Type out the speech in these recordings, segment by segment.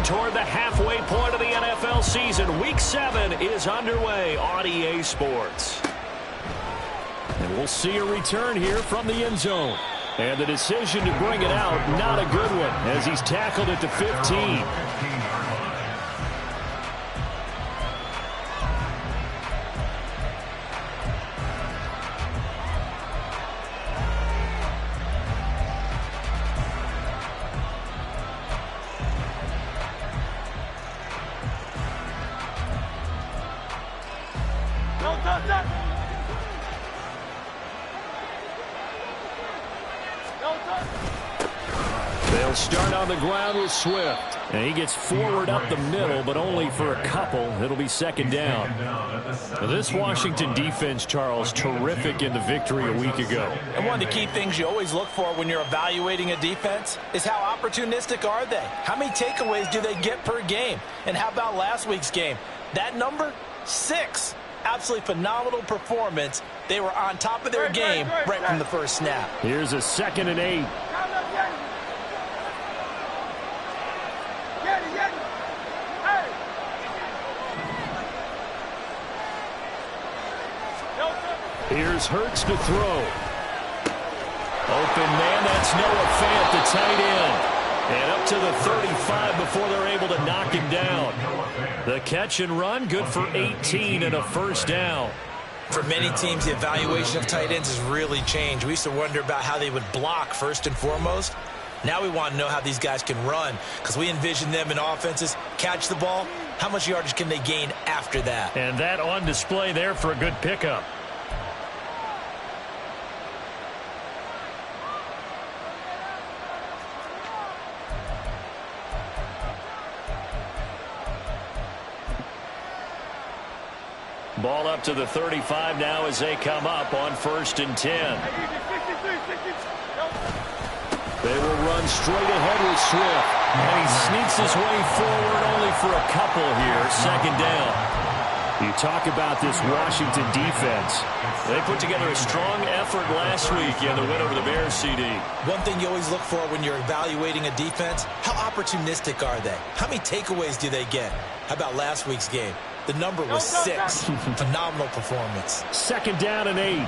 toward the halfway point of the NFL season. Week 7 is underway on EA Sports. And we'll see a return here from the end zone. And the decision to bring it out, not a good one, as he's tackled at the 15. They'll start on the ground with Swift. And he gets forward up the middle, but only for a couple. It'll be second down. This Washington defense, Charles, terrific in the victory a week ago. And one of the key things you always look for when you're evaluating a defense is how opportunistic are they? How many takeaways do they get per game? And how about last week's game? That number, 6. Absolutely phenomenal performance. They were on top of their game right from the first snap. Here's a 2nd and 8. Here's Hurts to throw. Open man, that's Noah Fant, the tight end. And up to the 35 before they're able to knock him down. The catch and run, good for 18 and a first down. For many teams, the evaluation of tight ends has really changed. We used to wonder about how they would block first and foremost. Now we want to know how these guys can run, because we envision them in offenses catch the ball. How much yardage can they gain after that? And that on display there for a good pickup. Ball up to the 35 now as they come up on 1st and 10. They will run straight ahead with Swift. And he sneaks his way forward only for a couple here. Second down. You talk about this Washington defense. They put together a strong effort last week in the win over the Bears, CD. One thing you always look for when you're evaluating a defense, how opportunistic are they? How many takeaways do they get? How about last week's game? The number was 6. Phenomenal performance. 2nd down and 8.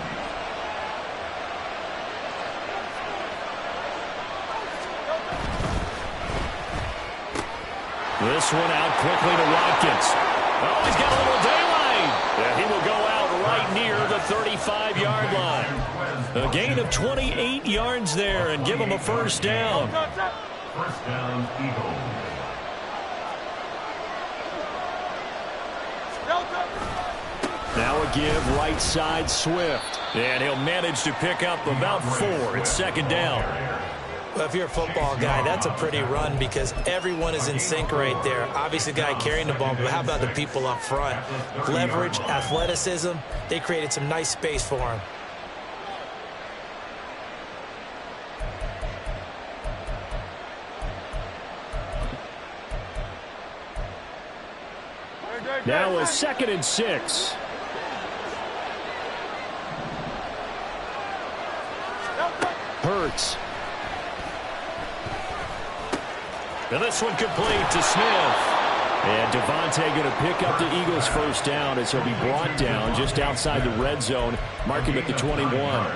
This one out quickly to Watkins. Oh, he's got a little daylight. And he will go out right near the 35-yard line. A gain of 28 yards there and give him a first down. First down, Eagles. Now a give right side Swift. And he'll manage to pick up about 4. It's second down. Well, if you're a football guy, that's a pretty run because everyone is in sync right there. Obviously, the guy carrying the ball, but how about the people up front? Leverage, athleticism, they created some nice space for him. Now a 2nd and 6. Hurts. And this one complete to Smith. And Devontae going to pick up the Eagles' first down as he'll be brought down just outside the red zone, marking him at the 21.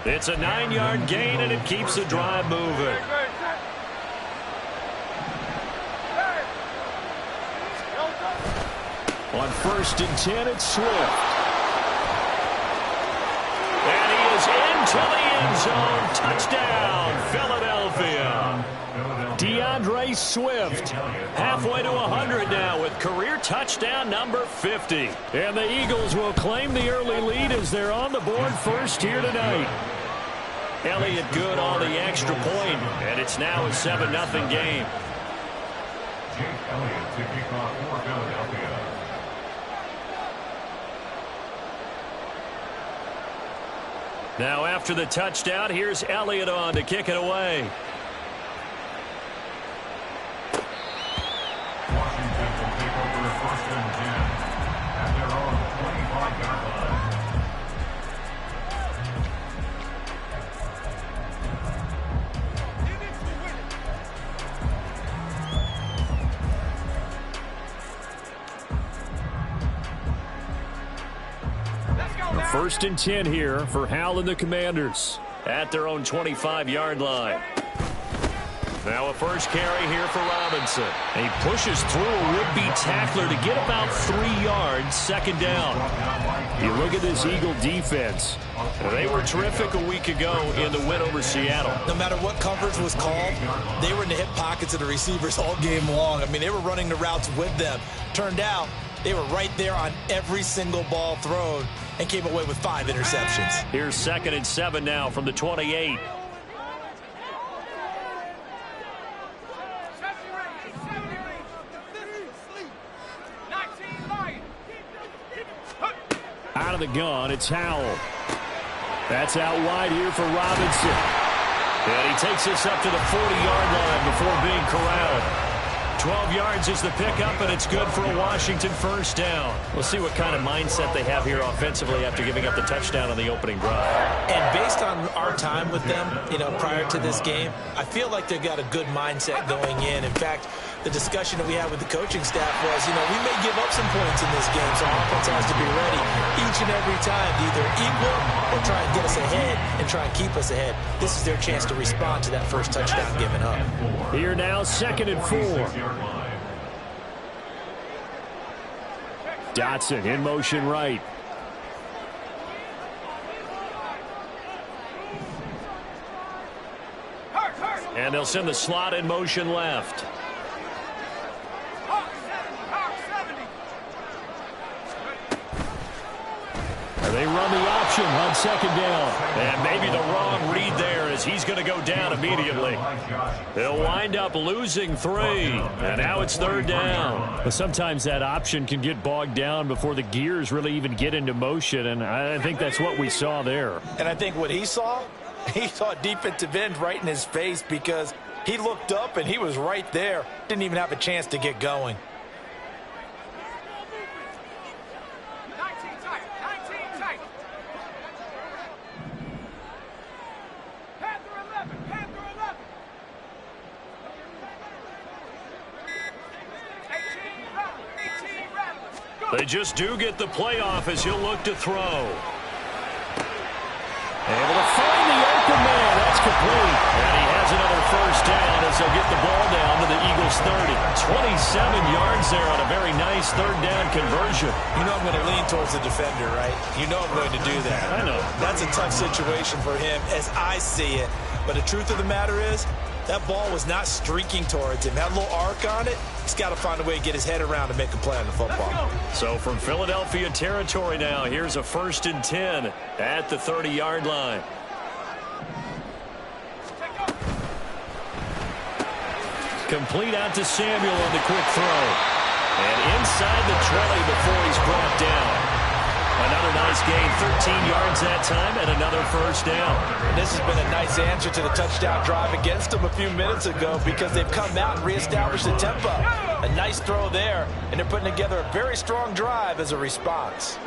It's a 9-yard gain, and it keeps the drive moving. On 1st and 10, it's Swift. And he is into the end zone. Touchdown, Philadelphia. DeAndre Swift, halfway to 100 now with career touchdown number 50. And the Eagles will claim the early lead as they're on the board first here tonight. Elliott good on the extra point, and it's now a 7-0 game. Jake Elliott to kick off for Philadelphia. Now after the touchdown, here's Elliott on to kick it away. Washington will take over 1st and 10 at their own 25-yard line. First and 10 here for Hal and the Commanders at their own 25-yard line. Now a first carry here for Robinson. And he pushes through a would-be tackler to get about 3 yards, second down. You look at this Eagle defense. They were terrific a week ago in the win over Seattle. No matter what coverage was called, they were in the hip pockets of the receivers all game long. I mean, they were running the routes with them. Turned out they were right there on every single ball thrown and came away with 5 interceptions. Here's 2nd and 7 now from the 28. Out of the gun, it's Howell. That's out wide here for Robinson. And he takes this up to the 40-yard line before being corralled. 12 yards is the pickup, and it's good for a Washington first down. We'll see what kind of mindset they have here offensively after giving up the touchdown on the opening drive. And based on our time with them, prior to this game, I feel like they've got a good mindset going in. In fact, the discussion that we had with the coaching staff was, we may give up some points in this game, so offense has to be ready each and every time to either equal or try and get us ahead and try and keep us ahead. This is their chance to respond to that first touchdown given up. Here now, 2nd and 4. Dotson in motion right. And they'll send the slot in motion left. They run the option on 2nd down. And maybe the wrong read there as he's going to go down immediately. They'll wind up losing 3. And now it's 3rd down. But sometimes that option can get bogged down before the gears really even get into motion. And I think that's what we saw there. And I think what he saw defensive end right in his face because he looked up and he was right there. Didn't even have a chance to get going. They just do get the playoff as he'll look to throw. Able to find the open man. That's complete. And he has another first down as they'll get the ball down to the Eagles' 30. 27 yards there on a very nice 3rd down conversion. I'm going to lean towards the defender, right? I'm going to do that. I know. That's a tough situation for him as I see it. But the truth of the matter is, that ball was not streaking towards him. Had a little arc on it. He's got to find a way to get his head around and make a play on the football. So from Philadelphia territory now, here's a 1st and 10 at the 30-yard line. Complete out to Samuel on the quick throw. And inside the 20 before he's brought down. Another nice gain, 13 yards that time, and another first down. And this has been a nice answer to the touchdown drive against them a few minutes ago because they've come out and reestablished the tempo. A nice throw there, and they're putting together a very strong drive as a response.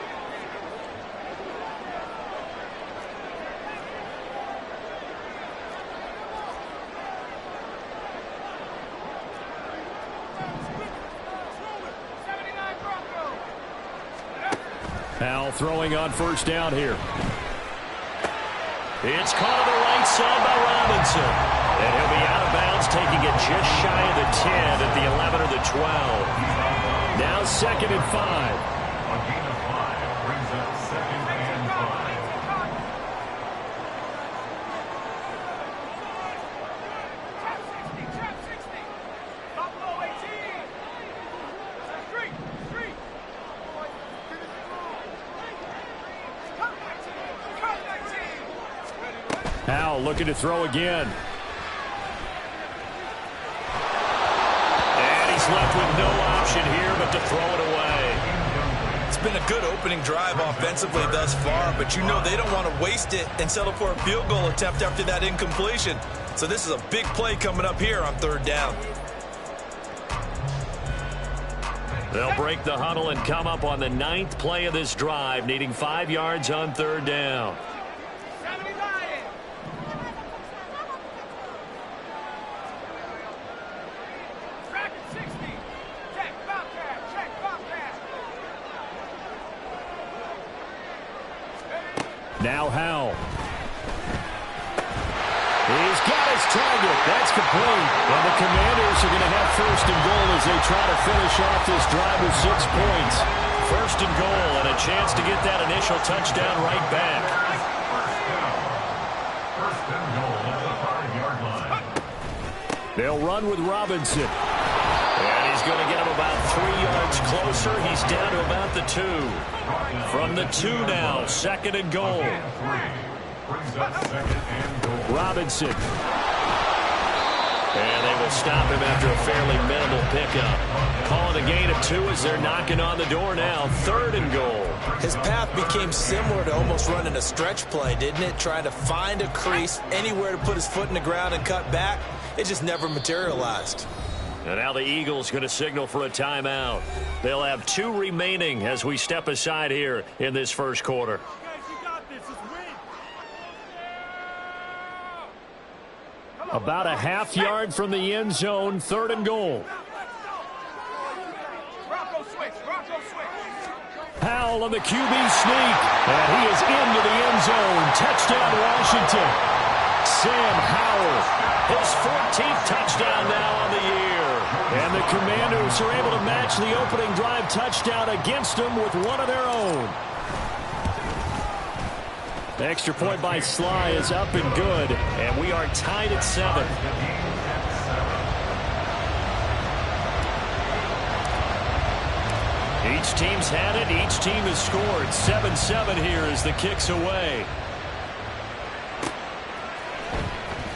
Hal throwing on first down here. It's caught on the right side by Robinson. And he'll be out of bounds, taking it just shy of the 10 at the 11 or the 12. Now 2nd and 5. A gain of 5 brings up 2nd and 5. Hal looking to throw again. And he's left with no option here but to throw it away. It's been a good opening drive offensively thus far, but they don't want to waste it and settle for a field goal attempt after that incompletion. So this is a big play coming up here on 3rd down. They'll break the huddle and come up on the 9th play of this drive, needing 5 yards on 3rd down. Now Howell. He's got his target. That's complete. And the Commanders are going to have first and goal as they try to finish off this drive with 6 points. First and goal and a chance to get that initial touchdown right back. First and goal at the 5-yard line. They'll run with Robinson. And he's going to get him about 3 yards closer. He's down to about the 2. From the 2 now, second and goal. Brings up second and goal. Robinson. And they will stop him after a fairly minimal pickup. Calling a gain of 2 as they're knocking on the door now. Third and goal. His path became similar to almost running a stretch play, didn't it? Trying to find a crease, anywhere to put his foot in the ground and cut back. It just never materialized. And now the Eagles going to signal for a timeout. They'll have 2 remaining as we step aside here in this first quarter. About a half yard from the end zone, third and goal. Howell on the QB sneak, and he is into the end zone. Touchdown, Washington. Sam Howell, his 14th touchdown now on the year. And the Commanders are able to match the opening drive touchdown against them with one of their own. The extra point by Sly is up and good, and we are tied at 7. Each team's had it. Each team has scored. 7-7 here as the kick's away.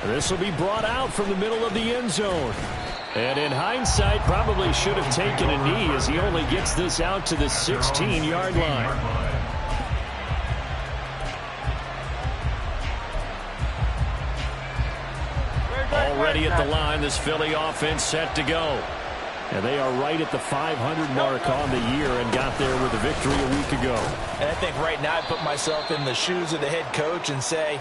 This will be brought out from the middle of the end zone. And in hindsight, probably should have taken a knee as he only gets this out to the 16-yard line. Already at the line, this Philly offense set to go. And they are right at the 500 mark on the year and got there with a victory a week ago. And I think right now I put myself in the shoes of the head coach and say,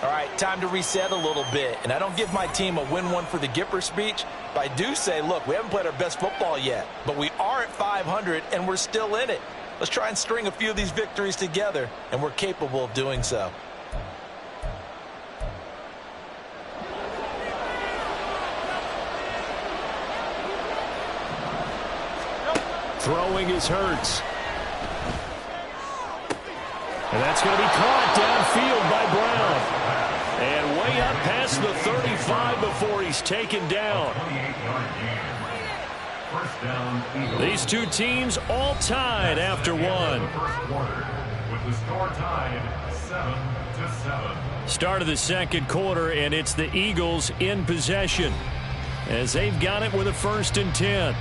all right, time to reset a little bit. And I don't give my team a win one for the Gipper speech, but I do say, look, we haven't played our best football yet, but we are at 500 and we're still in it. Let's try and string a few of these victories together, and we're capable of doing so. Throwing is Hurts. And that's going to be caught downfield by Brown. And way up past the 35 before he's taken down. These two teams all tied after one. With the score tied 7-7. Start of the second quarter, and it's the Eagles in possession as they've got it with a 1st and 10.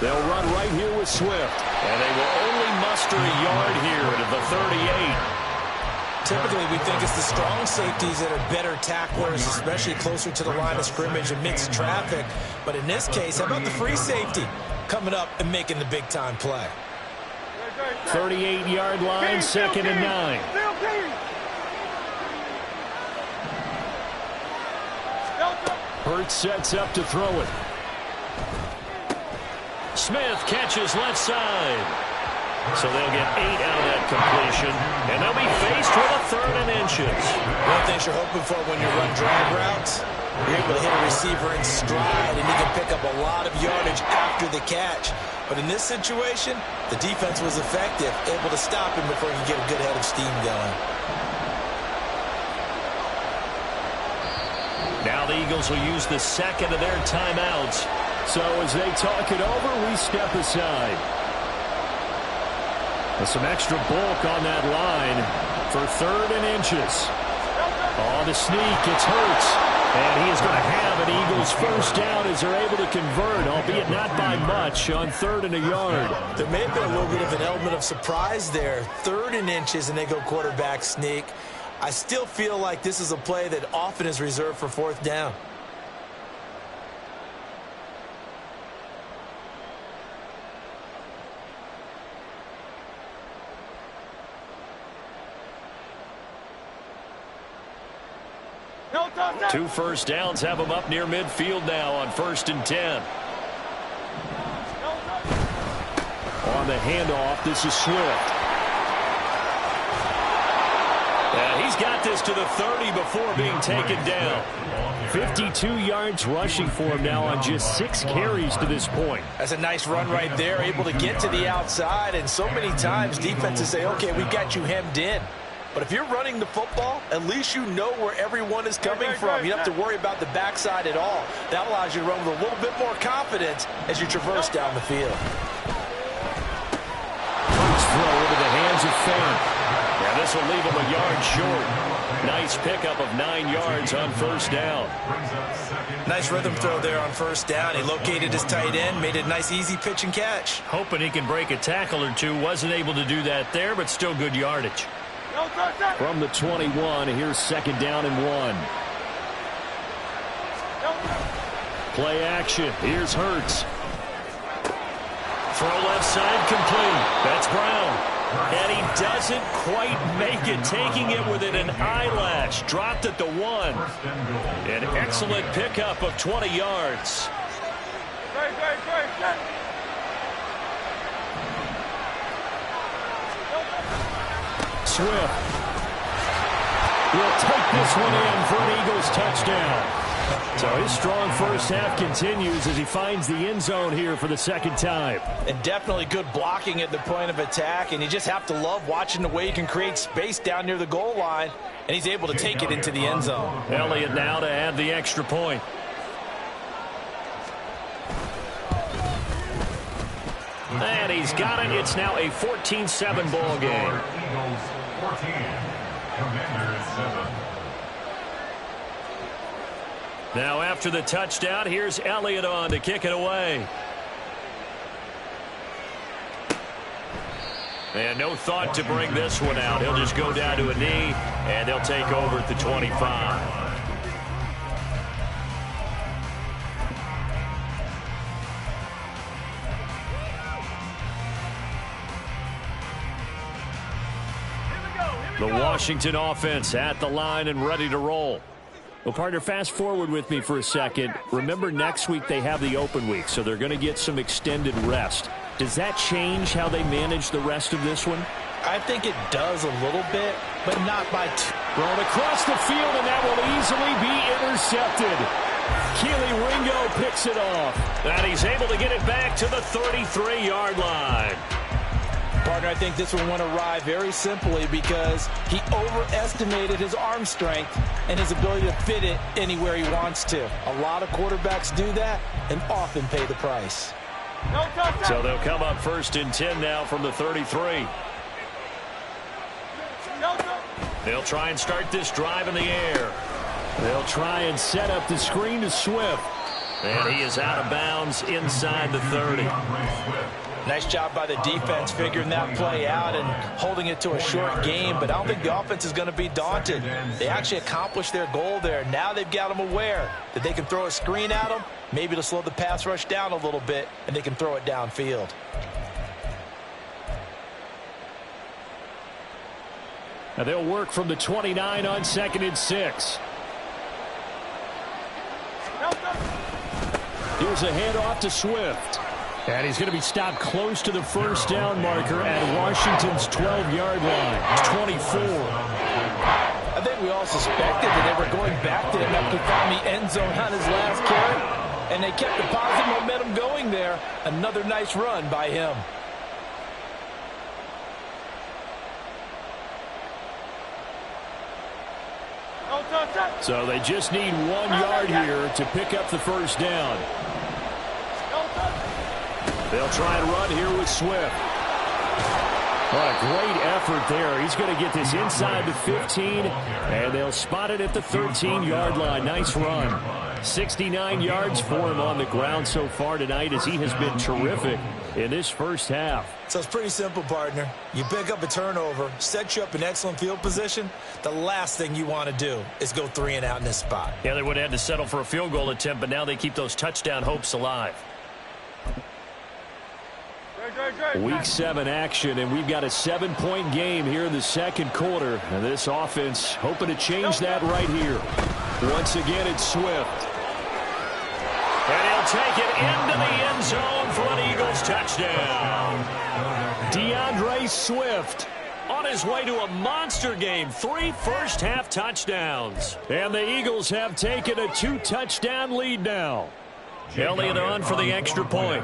They'll run right here with Swift. And they will only muster a yard here at the 38. Typically, we think it's the strong safeties that are better tacklers, especially closer to the line of scrimmage amidst traffic. But in this case, how about the free safety coming up and making the big-time play? 38-yard line, 2nd and 9. Hurts sets up to throw it. Smith catches left side. So they'll get 8 out of that completion, and they'll be faced with a 3rd and inches. One of the things you're hoping for when you run drag routes, you're able to hit a receiver in stride, and you can pick up a lot of yardage after the catch. But in this situation, the defense was effective, able to stop him before he could get a good head of steam going. Now the Eagles will use the second of their timeouts. So as they talk it over, we step aside. And some extra bulk on that line for 3rd and inches. On the sneak, it's Hurts. And he is going to have an Eagles first down as they're able to convert, albeit not by much, on 3rd and a yard. There may have been a little bit of an element of surprise there. 3rd and inches, and they go quarterback sneak. I still feel like this is a play that often is reserved for 4th down. Two first downs have them up near midfield now on 1st and 10. On the handoff, this is Swift. And he's got this to the 30 before being taken down. 52 yards rushing for him now on just 6 carries to this point. That's a nice run right there, able to get to the outside. And so many times defenses say, okay, we've got you hemmed in. But if you're running the football, at least you know where everyone is coming from. You don't have to worry about the backside at all. That allows you to run with a little bit more confidence as you traverse down the field. First throw into the hands of Fan. Yeah, this will leave him a yard short. Nice pickup of 9 yards on first down. Nice rhythm throw there on first down. He located his tight end, made it a nice easy pitch and catch. Hoping he can break a tackle or two. Wasn't able to do that there, but still good yardage. From the 21, here's second down and 1. Play action. Here's Hurts. Throw left side complete. That's Brown. And he doesn't quite make it, taking it within an eyelash. Dropped at the 1. An excellent pickup of 20 yards. Swift will take this one in for an Eagles touchdown. So his strong first half continues as he finds the end zone here for the second time. And definitely good blocking at the point of attack. And you just have to love watching the way he can create space down near the goal line. And he's able to take it into the end zone. Elliott now to add the extra point. And he's got it. It's now a 14-7 ball game. Eagles 14, Commanders 7. Now after the touchdown, here's Elliott on to kick it away. And no thought to bring this one out. He'll just go down to a knee, and they'll take over at the 25. The Washington offense at the line and ready to roll. Well, partner, fast forward with me for a second. Remember, next week they have the open week, so they're going to get some extended rest. Does that change how they manage the rest of this one? I think it does a little bit, but not by too. Thrown across the field, and that will easily be intercepted. Keely Ringo picks it off, and he's able to get it back to the 33-yard line. Partner, I think this one went awry very simply because he overestimated his arm strength and his ability to fit it anywhere he wants to. A lot of quarterbacks do that and often pay the price. So they'll come up first and 10 now from the 33. They'll try and start this drive in the air. They'll try and set up the screen to Swift. And he is out of bounds inside the 30. Nice job by the defense figuring that play out and holding it to a short game, but I don't think the offense is going to be daunted. They actually accomplished their goal there. Now they've got them aware that they can throw a screen at them, maybe to slow the pass rush down a little bit, and they can throw it downfield. Now they'll work from the 29 on 2nd and 6. Here's a handoff to Swift. And he's going to be stopped close to the first down marker at Washington's 12-yard line. 24. I think we all suspected that they were going back to him after finding the end zone on his last carry. And they kept the positive momentum going there. Another nice run by him. So they just need 1 yard here to pick up the first down. They'll try and run here with Swift. Oh, great effort there. He's going to get this inside the 15, and they'll spot it at the 13-yard line. Nice run. 69 yards for him on the ground so far tonight as he has been terrific in this first half. So it's pretty simple, partner. You pick up a turnover, set you up in excellent field position. The last thing you want to do is go 3 and out in this spot. Yeah, they would have had to settle for a field goal attempt, but now they keep those touchdown hopes alive. Week 7 action, and we've got a 7-point game here in the second quarter. And this offense hoping to change that right here. Once again, it's Swift. And he'll take it into the end zone for an Eagles Eagles touchdown. DeAndre Swift on his way to a monster game. 3 first-half touchdowns. And the Eagles have taken a 2-touchdown lead now. Elliott on for the extra point.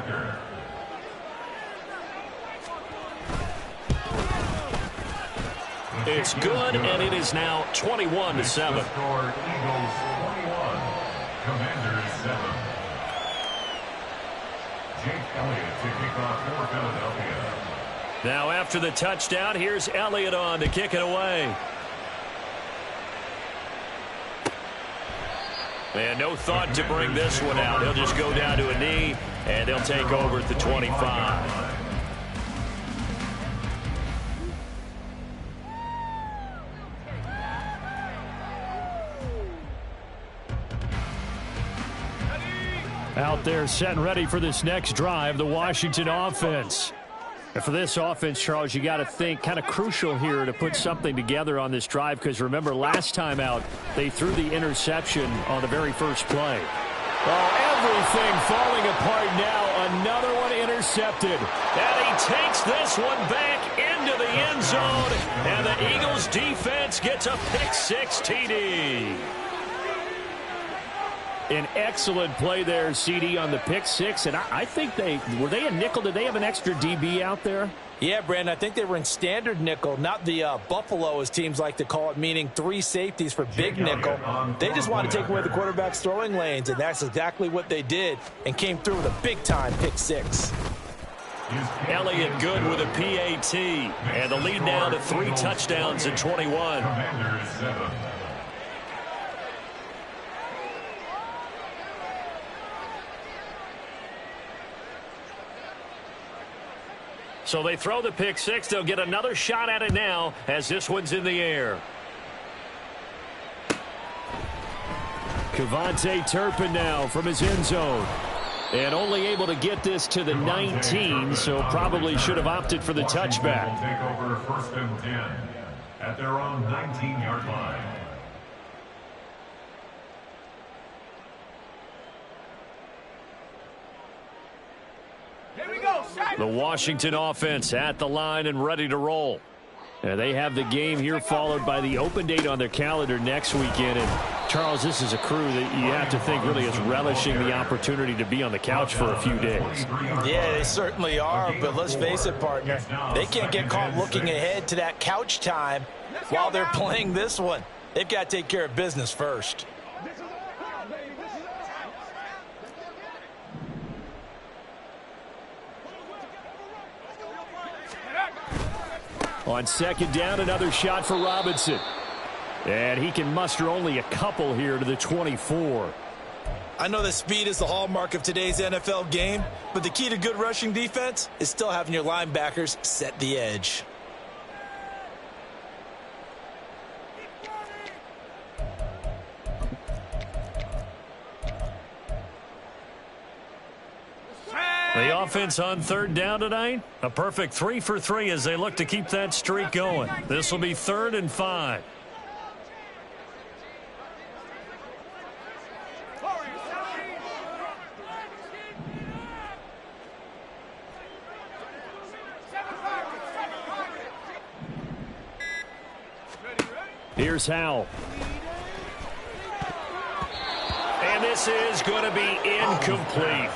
It's good, and it is now 21-7. Eagles 21, Commanders 7. Jake Elliott to kick off for Philadelphia. Now after the touchdown, here's Elliott on to kick it away. And no thought to bring this one out. He'll just go down to a knee, and they'll take over at the 25. Out there set and ready for this next drive, the Washington offense. And for this offense, Charles, you got to think kind of crucial here to put something together on this drive, because remember last time out they threw the interception on the very first play. Oh, everything falling apart now. Another one intercepted. And he takes this one back into the end zone. And the Eagles defense gets a pick-6 TD. An excellent play there, CD, on the pick-6. And I think were they a nickel? Did they have an extra DB out there? Yeah, Brandon, I think they were in standard nickel, not the Buffalo, as teams like to call it, meaning 3 safeties for big nickel. They just want to take away the quarterback's throwing lanes, and that's exactly what they did, and came through with a big-time pick-6. Elliott good with a PAT, and the lead now to 3 touchdowns and 21. Commanders 7. So they throw the pick-6. They'll get another shot at it now as this one's in the air. Kevontae Turpin now from his end zone. And only able to get this to the 19, so probably should have opted for the touchback. Will take over 1st and 10 at their own 19-yard line. The Washington offense at the line and ready to roll. And they have the game here followed by the open date on their calendar next weekend. And Charles, this is a crew that you have to think really is relishing the opportunity to be on the couch for a few days. Yeah, they certainly are, but let's face it, partner. They can't get caught looking ahead to that couch time while they're playing this one. They've got to take care of business first. On 2nd down, another shot for Robinson. And he can muster only a couple here to the 24. I know that speed is the hallmark of today's NFL game, but the key to good rushing defense is still having your linebackers set the edge. The offense on 3rd down tonight, a perfect 3 for 3 as they look to keep that streak going. This will be 3rd and 5. Here's Howell. And this is going to be incomplete.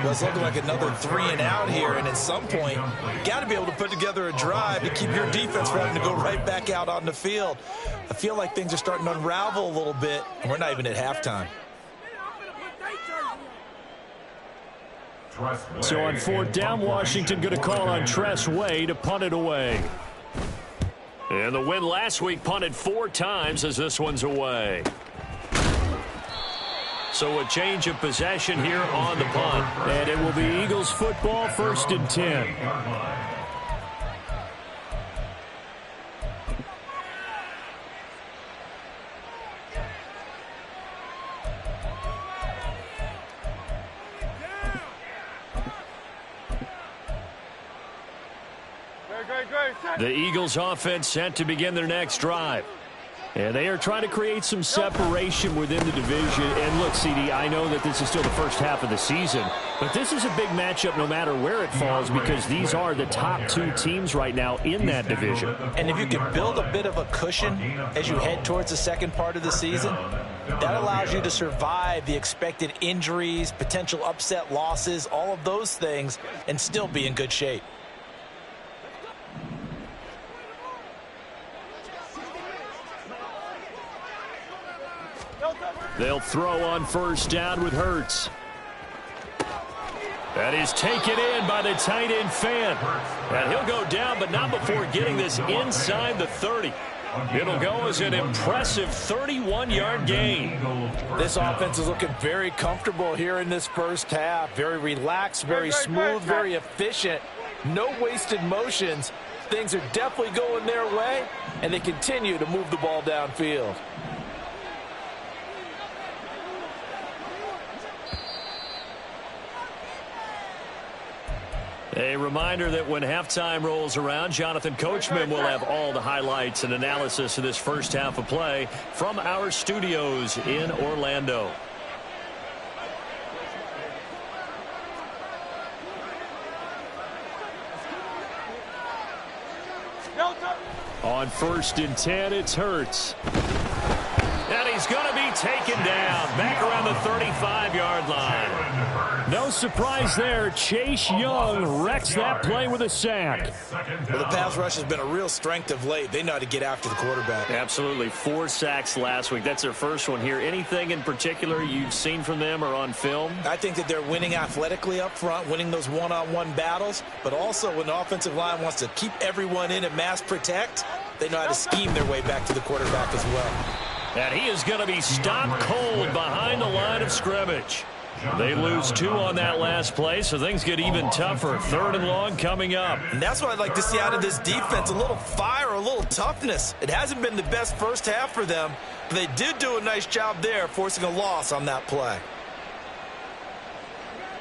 Well, it's looking like another 3 and out here, and at some point, you got to be able to put together a drive to keep your defense from having to go right back out on the field. I feel like things are starting to unravel a little bit, and we're not even at halftime. So on 4th down, Washington going to call on Tress Way to punt it away. And the win last week punted 4 times as this one's away. So a change of possession here on the punt. And it will be Eagles football, 1st and 10. The Eagles offense set to begin their next drive. And they are trying to create some separation within the division. And look, CD, I know that this is still the first half of the season, but this is a big matchup no matter where it falls because these are the top two teams right now in that division. And if you can build a bit of a cushion as you head towards the second part of the season, that allows you to survive the expected injuries, potential upset losses, all of those things, and still be in good shape. They'll throw on first down with Hurts. That is taken in by the tight end Fan. And he'll go down, but not before getting this inside the 30. It'll go as an impressive 31-yard gain. This offense is looking very comfortable here in this first half. Very relaxed, very smooth, very efficient. No wasted motions. Things are definitely going their way, and they continue to move the ball downfield. A reminder that when halftime rolls around, Jonathan Coachman will have all the highlights and analysis of this first half of play from our studios in Orlando. On 1st and 10, it's Hurts. And he's going to be taken down back around the 35-yard line. No surprise there. Chase Young wrecks that play with a sack. Well, the pass rush has been a real strength of late. They know how to get after the quarterback. Absolutely. 4 sacks last week. That's their first one here. Anything in particular you've seen from them or on film? I think that they're winning athletically up front, winning those one-on-one battles, but also when the offensive line wants to keep everyone in and mass protect, they know how to scheme their way back to the quarterback as well. And he is going to be stopped cold behind the line of scrimmage. They lose 2 on that last play, so things get even tougher. 3rd and long coming up. And that's what I'd like to see out of this defense, a little fire, a little toughness. It hasn't been the best first half for them, but they did do a nice job there, forcing a loss on that play.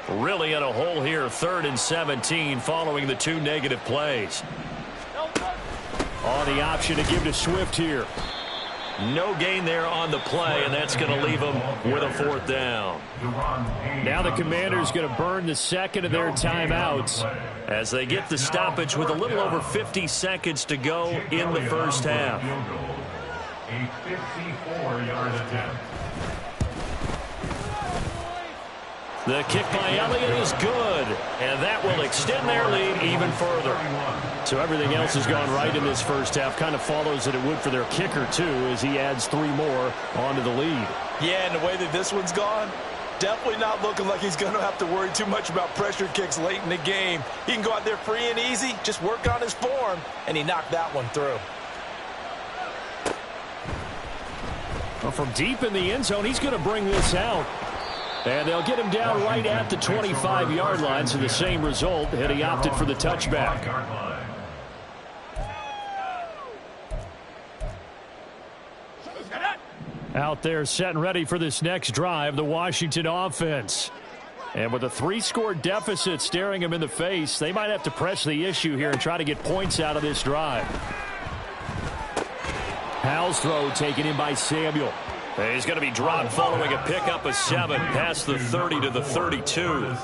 Really in a hole here, 3rd and 17 following the 2 negative plays. On the option to give to Swift here. No gain there on the play, and that's going to leave them with a 4th down. Now the Commanders going to burn the second of their timeouts as they get the stoppage with a little over 50 seconds to go in the first half. A 54-yard attempt. The kick by Elliott is good, and that will extend their lead even further. So everything else has gone right in this first half. Kind of follows that it would for their kicker, too, as he adds 3 more onto the lead. Yeah, and the way that this one's gone, definitely not looking like he's going to have to worry too much about pressure kicks late in the game. He can go out there free and easy, just work on his form, and he knocked that one through. Well, from deep in the end zone, he's going to bring this out. And they'll get him down right at the 25-yard line, so the same result, and he opted for the touchback. Out there set and ready for this next drive, the Washington offense. And with a 3-score deficit staring him in the face, they might have to press the issue here and try to get points out of this drive. Howell's throw taken in by Samuel. He's going to be dropped following a pickup of 7 past the 30 to the 32.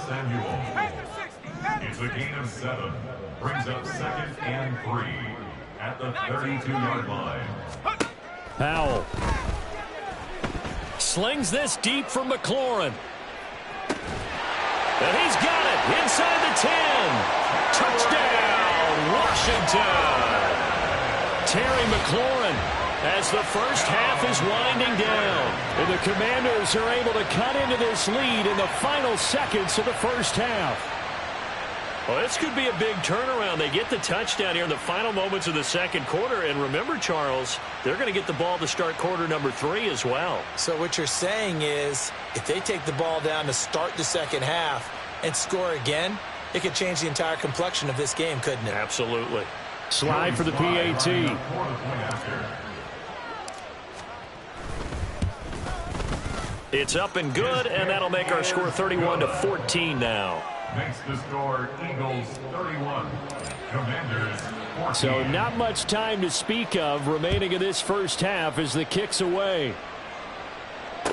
It's a gain of 7. Brings up 2nd and 3 at the 32-yard line. Howell slings this deep from McLaurin. And he's got it inside the 10. Touchdown, Washington. Terry McLaurin, as the first half is winding down. And the Commanders are able to cut into this lead in the final seconds of the first half. Well, this could be a big turnaround. They get the touchdown here in the final moments of the second quarter. And remember, Charles, they're going to get the ball to start quarter number 3 as well. So what you're saying is if they take the ball down to start the second half and score again, it could change the entire complexion of this game, couldn't it? Absolutely. Slide for the PAT. It's up and good, and that'll make our score 31-14 now. Makes the score Eagles 31, Commanders So not much time to speak of remaining in this first half as the kick's away.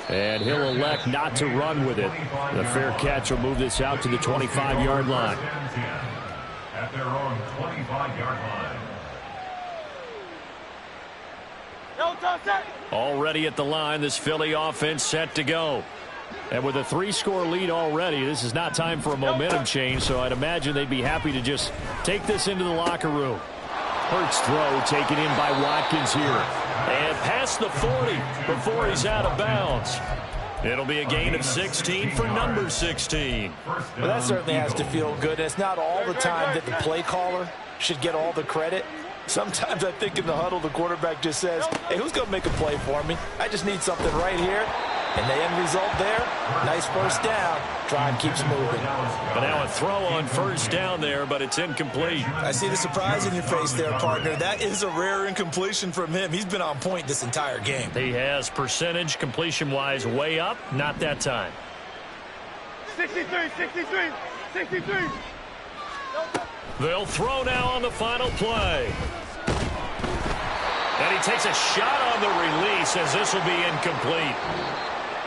And he'll elect not to run with it. The fair catch will move this out to the 25-yard line. At their own 25-yard line. Already at the line, this Philly offense set to go. And with a 3-score lead already, this is not time for a momentum change, so I'd imagine they'd be happy to just take this into the locker room. Hurts throw taken in by Watkins here. And past the 40 before he's out of bounds. It'll be a gain of 16 for number 16. Well, that certainly has to feel good. It's not all the time that the play caller should get all the credit. Sometimes I think in the huddle, the quarterback just says, hey, who's going to make a play for me? I just need something right here. And the end result there, nice first down. Drive keeps moving. But now a throw on first down there, but it's incomplete. I see the surprise in your face there, partner. That is a rare incompletion from him. He's been on point this entire game. He has percentage completion-wise way up. Not that time. 63, 63, 63. They'll throw now on the final play. And he takes a shot on the release as this will be incomplete.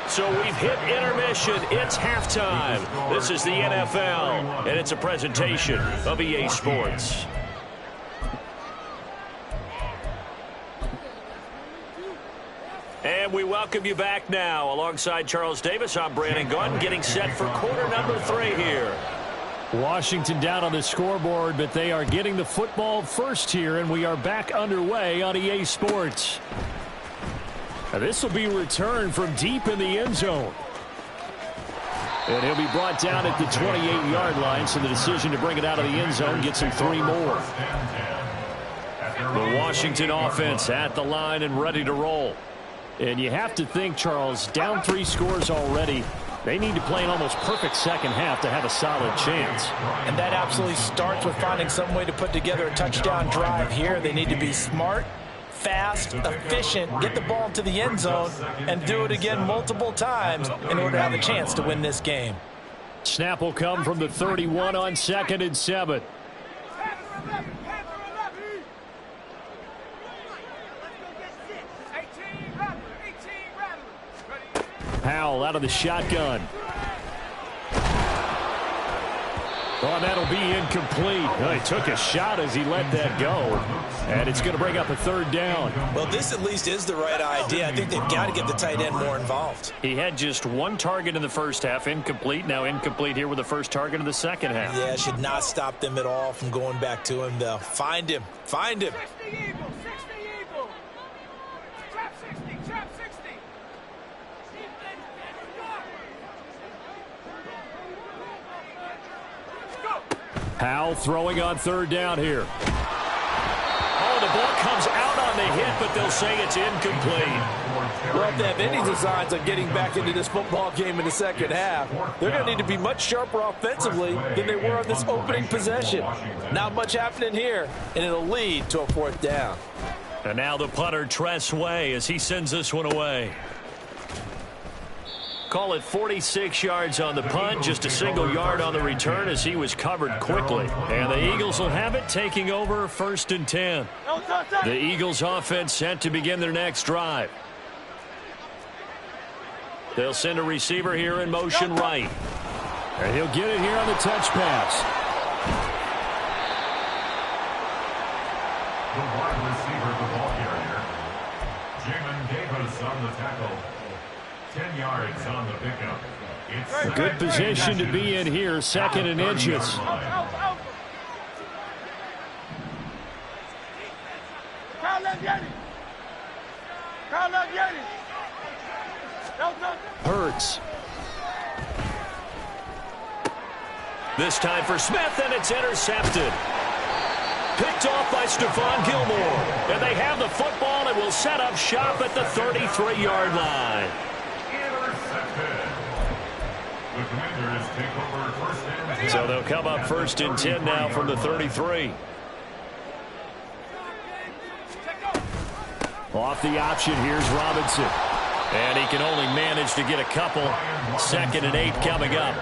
So we've hit intermission. It's halftime. This is the NFL, and it's a presentation of EA Sports. And we welcome you back now. Alongside Charles Davis, I'm Brandon Gunn, getting set for quarter number 3 here. Washington down on the scoreboard, but they are getting the football first here, and we are back underway on EA Sports. Now this will be returned from deep in the end zone. And he'll be brought down at the 28-yard line, so the decision to bring it out of the end zone gets him 3 more. The Washington offense at the line and ready to roll. And you have to think, Charles, down 3 scores already. They need to play an almost perfect second half to have a solid chance. And that absolutely starts with finding some way to put together a touchdown drive here. They need to be smart, fast, efficient, get the ball to the end zone, and do it again multiple times in order to have a chance to win this game. Snap will come from the 31 on 2nd and 7. Powell out of the shotgun. Oh, that'll be incomplete. Well, he took a shot as he let that go. And it's going to bring up a 3rd down. Well, this at least is the right idea. I think they've got to get the tight end more involved. He had just 1 target in the first half, incomplete. Now incomplete here with the first target in the second half. Yeah, should not stop them at all from going back to him. They'll find him. Find him. 60 Eagles, 60 Eagles. Trap 60, trap 60. Powell throwing on 3rd down here. Oh, the ball comes out on the hit, but they'll say it's incomplete. Well, if they have any designs on getting back into this football game in the second half, they're going to need to be much sharper offensively than they were on this opening possession. Not much happening here, and it'll lead to a 4th down. And now the punter, Tress Way, as he sends this one away. Call it 46 yards on the punt, just a single yard on the return as he was covered quickly. And the Eagles will have it, taking over 1st and 10. The Eagles offense set to begin their next drive. They'll send a receiver here in motion right. And he'll get it here on the touch pass. The wide receiver, the ball carrier. Jamin Davis on the tackle. 10 yards on the pickup. It's a good position to be in here, 2nd and inches. Hurts. This time for Smith, and it's intercepted. Picked off by Stephon Gilmore. And they have the football and will set up shop at the 33-yard line. The Commanders take over 1st and 10. So they'll come up 1st and 10 now from the 33. Off the option, here's Robinson. And he can only manage to get a couple. 2nd and 8 coming up.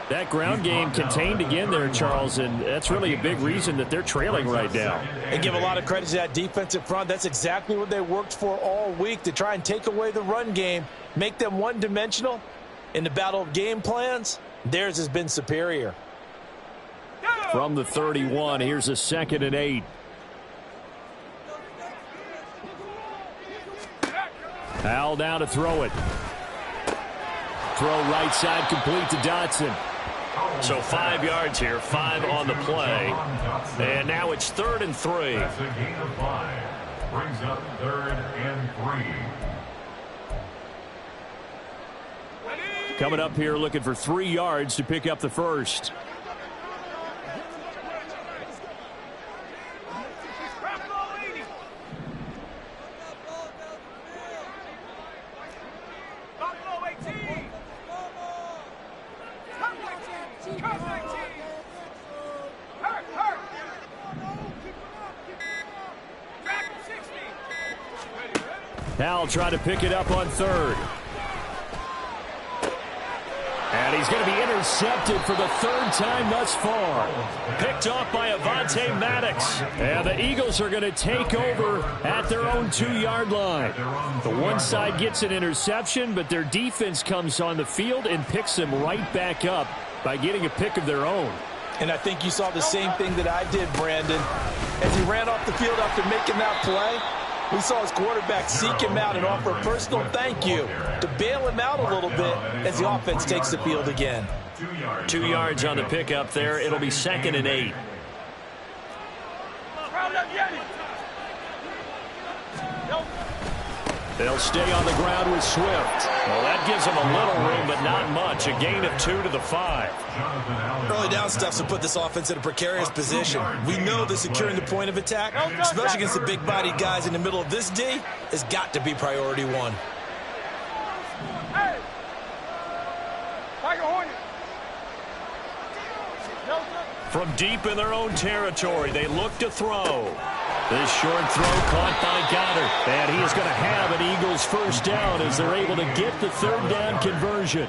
That ground game contained again there, Charles, and that's really a big reason that they're trailing right now. And give a lot of credit to that defensive front. That's exactly what they worked for all week, to try and take away the run game, make them one-dimensional. In the battle of game plans, theirs has been superior. From the 31, here's a 2nd and 8. Howell now to throw it. Throw right side complete to Dotson. So 5 yards here, 5 on the play. And now it's 3rd and 3. That's a gain of 5. Brings up 3rd and 3. Coming up here looking for 3 yards to pick up the first. Howell trying to pick it up on 3rd. And he's going to be intercepted for the 3rd time thus far. Picked off by Avonte Maddox. And the Eagles are going to take over at their own 2-yard line. The one side gets an interception, but their defense comes on the field and picks them right back up by getting a pick of their own. And I think you saw the same thing that I did, Brandon. As he ran off the field after making that play, we saw his quarterback seek him out and offer a personal thank you to bail him out a little bit as the offense takes the field again. 2 yards on the pickup there. It'll be 2nd and 8. They'll stay on the ground with Swift. Well, that gives them a little room, but not much. A gain of 2 to the 5. Early down stuffs will put this offense in a precarious position. We know that securing the point of attack, especially against the big-bodied guys in the middle of this D, has got to be priority 1. From deep in their own territory, they look to throw. This short throw caught by Goddard. And he is going to have an Eagles first down as they're able to get the 3rd down conversion.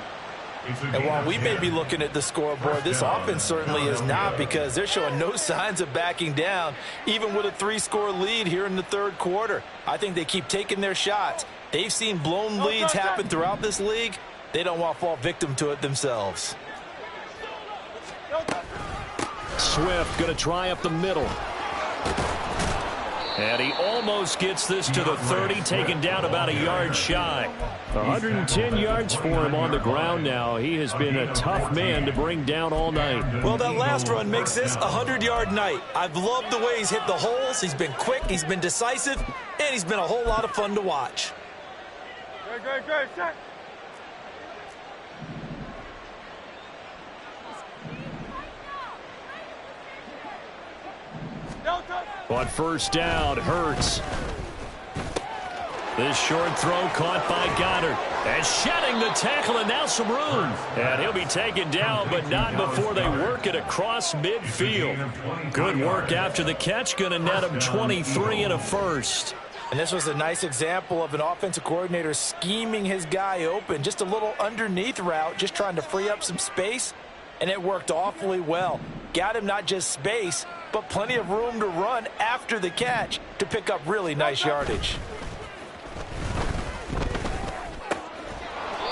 And while we may be looking at the scoreboard, this offense certainly is not, because they're showing no signs of backing down, even with a 3-score lead here in the 3rd quarter. I think they keep taking their shots. They've seen blown leads happen throughout this league. They don't want to fall victim to it themselves. Swift going to try up the middle. And he almost gets this to the 30, taken down about a yard shy. 110 yards for him on the ground now. He has been a tough man to bring down all night. Well, that last run makes this a 100-yard night. I've loved the way he's hit the holes. He's been quick, he's been decisive, and he's been a whole lot of fun to watch. Good, check. On first down, Hurts. This short throw caught by Goddard. And shedding the tackle, and now some room. And he'll be taken down, but not before they work it across midfield. Good work after the catch. Going to net him 23 and a first. And this was a nice example of an offensive coordinator scheming his guy open. Just a little underneath route, just trying to free up some space. And it worked awfully well. Got him not just space, but plenty of room to run after the catch to pick up really nice yardage.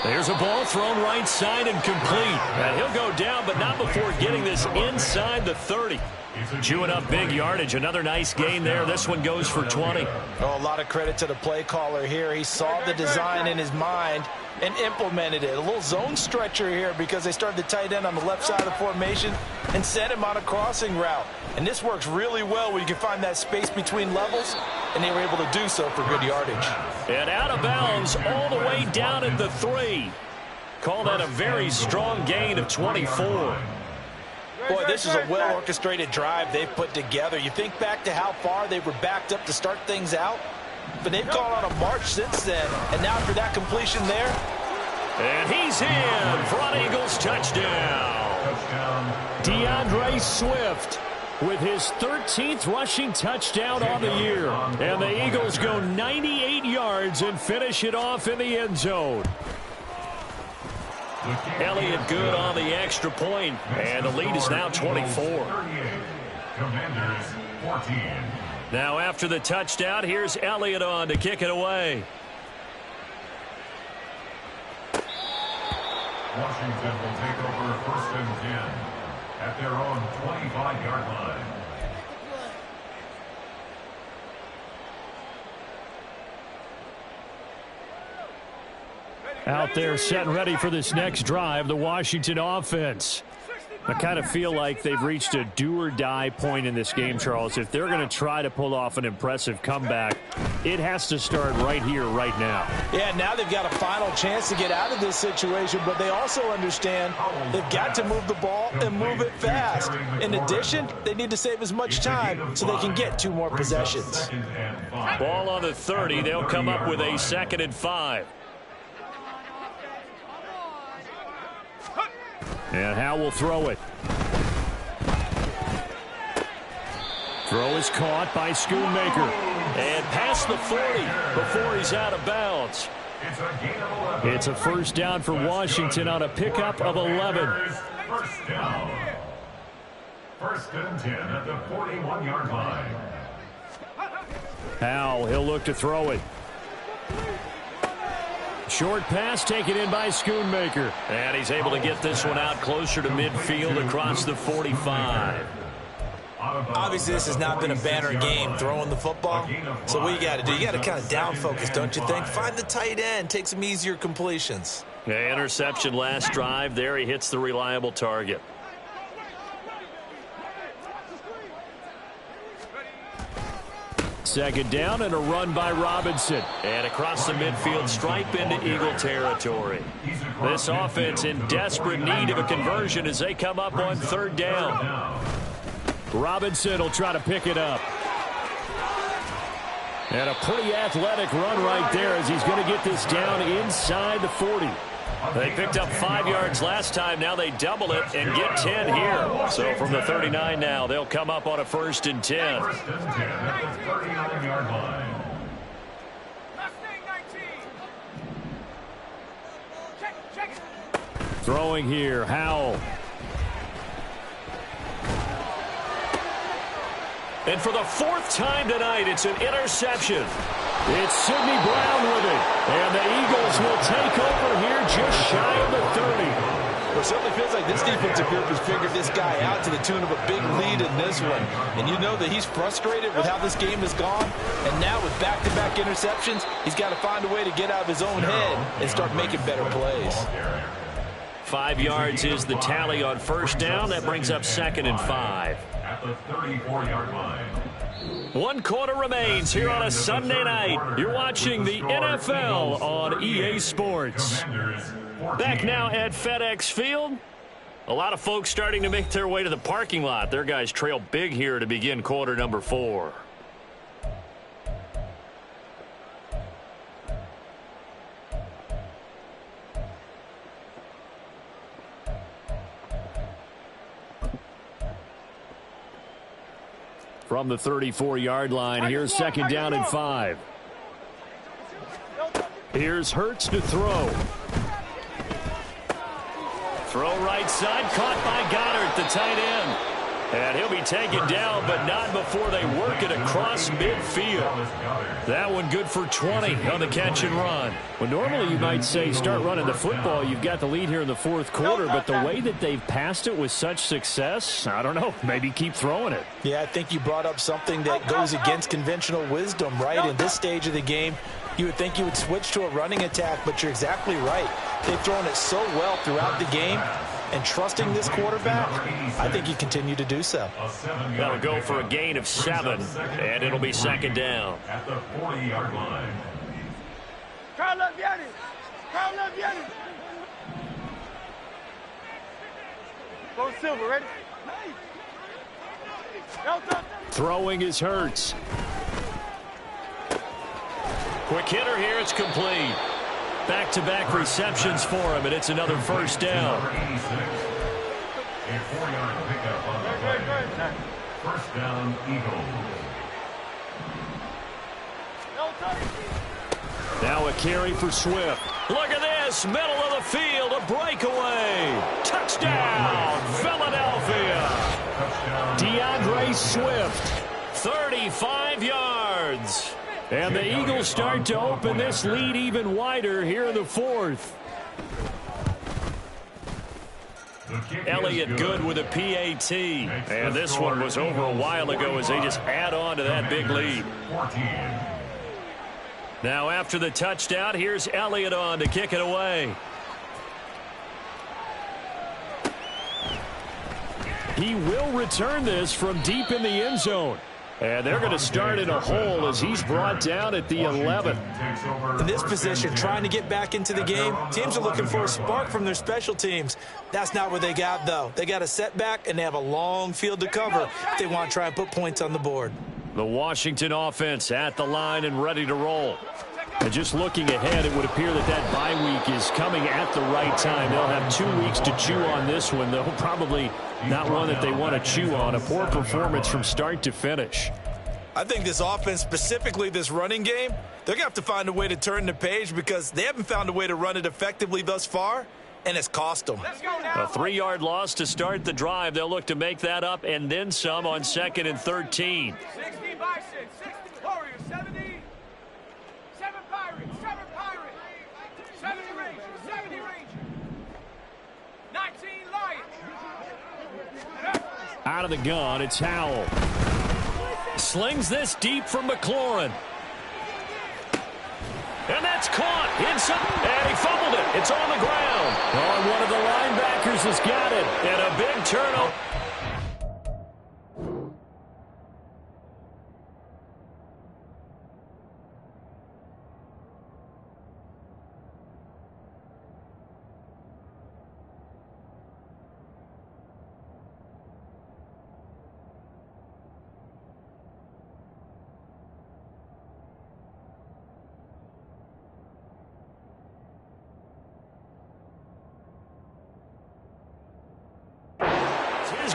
There's a ball thrown right side and complete. And he'll go down, but not before getting this inside the 30. Chewing up big yardage. Another nice gain there. This one goes for 20. Oh, a lot of credit to the play caller here. He saw the design in his mind and implemented it. A little zone stretcher here because they started the tight end on the left side of the formation and sent him on a crossing route. And this works really well when you can find that space between levels, and they were able to do so for good yardage. And out of bounds all the way down at the 3. Call that a very strong gain of 24. Boy, this is a well-orchestrated drive they've put together. You think back to how far they were backed up to start things out, but they've gone on a march since then. And now after that completion there. And he's in for an Eagles touchdown. DeAndre Swift with his 13th rushing touchdown on the year. And the Eagles go 98 yards and finish it off in the end zone. Elliott good on the extra point, and the lead is now 24. Commanders 14. Now after the touchdown, here's Elliott on to kick it away. Washington will take over 1st and 10 at their own 25-yard line. Out there set and ready for this next drive, the Washington offense. I kind of feel like they've reached a do-or-die point in this game, Charles. If they're going to try to pull off an impressive comeback, it has to start right here, right now. Yeah, now they've got a final chance to get out of this situation, but they also understand they've got to move the ball and move it fast. In addition, they need to save as much time so they can get 2 more possessions. Ball on the 30. They'll come up with a 2nd and 5. And Howe will throw it. Throw is caught by Schoonmaker. And past the 40 before he's out of bounds. It's a first down for Washington on a pickup of 11. First down. 1st and 10 at the 41-yard line. Howe, he'll look to throw it. Short pass taken in by Schoonmaker. And he's able to get this one out closer to midfield across the 45. Obviously, this has not been a banner game throwing the football. So what you got to do, you got to kind of down focus, don't you think? Find the tight end, take some easier completions. Yeah, interception last drive. There he hits the reliable target. Second down and a run by Robinson. And across the midfield stripe into Eagle territory. This offense in desperate need of a conversion as they come up on 3rd down. Robinson will try to pick it up. And a pretty athletic run right there as he's going to get this down inside the 40. They picked up 5 yards last time. Now they double it and get 10 here. So from the 39 now, they'll come up on a 1st and 10. 1st and 10 at the 39-yard line. Check it. Throwing here, Howell. And for the 4th time tonight, it's an interception. It's Sidney Brown with it. And the Eagles will take over here just shy of the 30. Well, it certainly feels like this defensive group has figured this guy out to the tune of a big lead in this one. And you know that he's frustrated with how this game has gone. And now with back-to-back interceptions, he's got to find a way to get out of his own head and start making better plays. 5 yards is the tally on 1st down. That brings up 2nd and 5. At the 34-yard line. 1 quarter remains here on a Sunday night. You're watching the NFL on EA Sports. Back now at FedEx Field. A lot of folks starting to make their way to the parking lot. Their guys trail big here to begin quarter number 4. From the 34-yard line, here's 2nd down and 5. Here's Hurts to throw. Throw right side, caught by Goddard, the tight end. And he'll be taken down, but not before they work it across midfield. That one good for 20 on the catch and run. Well, normally you might say start running the football. You've got the lead here in the 4th quarter, but the way that they've passed it with such success, I don't know, maybe keep throwing it. Yeah, I think you brought up something that goes against conventional wisdom, right? In this stage of the game, you would think you would switch to a running attack, but you're exactly right. They've thrown it so well throughout the game. And trusting this quarterback, I think you continue to do so. That'll go for a gain of 7, and it'll be 2nd down. At the 40-yard line. Carla viene. Carla viene. Go Silver, ready? Throwing is Hurts. Quick hitter here, it's complete. Back-to-back receptions for him, and it's another 1st down. A 4-yard pickup on the play. 1st down, Eagles. Now a carry for Swift. Look at this, middle of the field, a breakaway. Touchdown, Philadelphia. DeAndre Swift, 35 yards. And the Eagles start to open this lead even wider here in the fourth. Elliott good with a PAT. And this one was over a while ago as they just add on to that big lead. Now after the touchdown, here's Elliott on to kick it away. He will return this from deep in the end zone. And they're going to start in a hole as he's brought down at the 11. In this position, trying to get back into the game, teams are looking for a spark from their special teams. That's not what they got, though. They got a setback, and they have a long field to cover if they want to try and put points on the board. The Washington offense at the line and ready to roll. And just looking ahead, it would appear that that bye week is coming at the right time. They'll have 2 weeks to chew on this one, though probably not one that they want to chew on. A poor performance from start to finish. I think this offense, specifically this running game, they're going to have to find a way to turn the page because they haven't found a way to run it effectively thus far, and it's cost them. A 3-yard loss to start the drive. They'll look to make that up and then some on 2nd and 13. 60 Bison, 60 Warriors, 70. 7 Pirates, 7 Pirates. 70 Rangers, 70 Rangers. 19 Lions. Out of the gun, it's Howell. Slings this deep from McLaurin. And that's caught inside. And he fumbled it. It's on the ground. Oh, and one of the linebackers has got it. And a big turnover.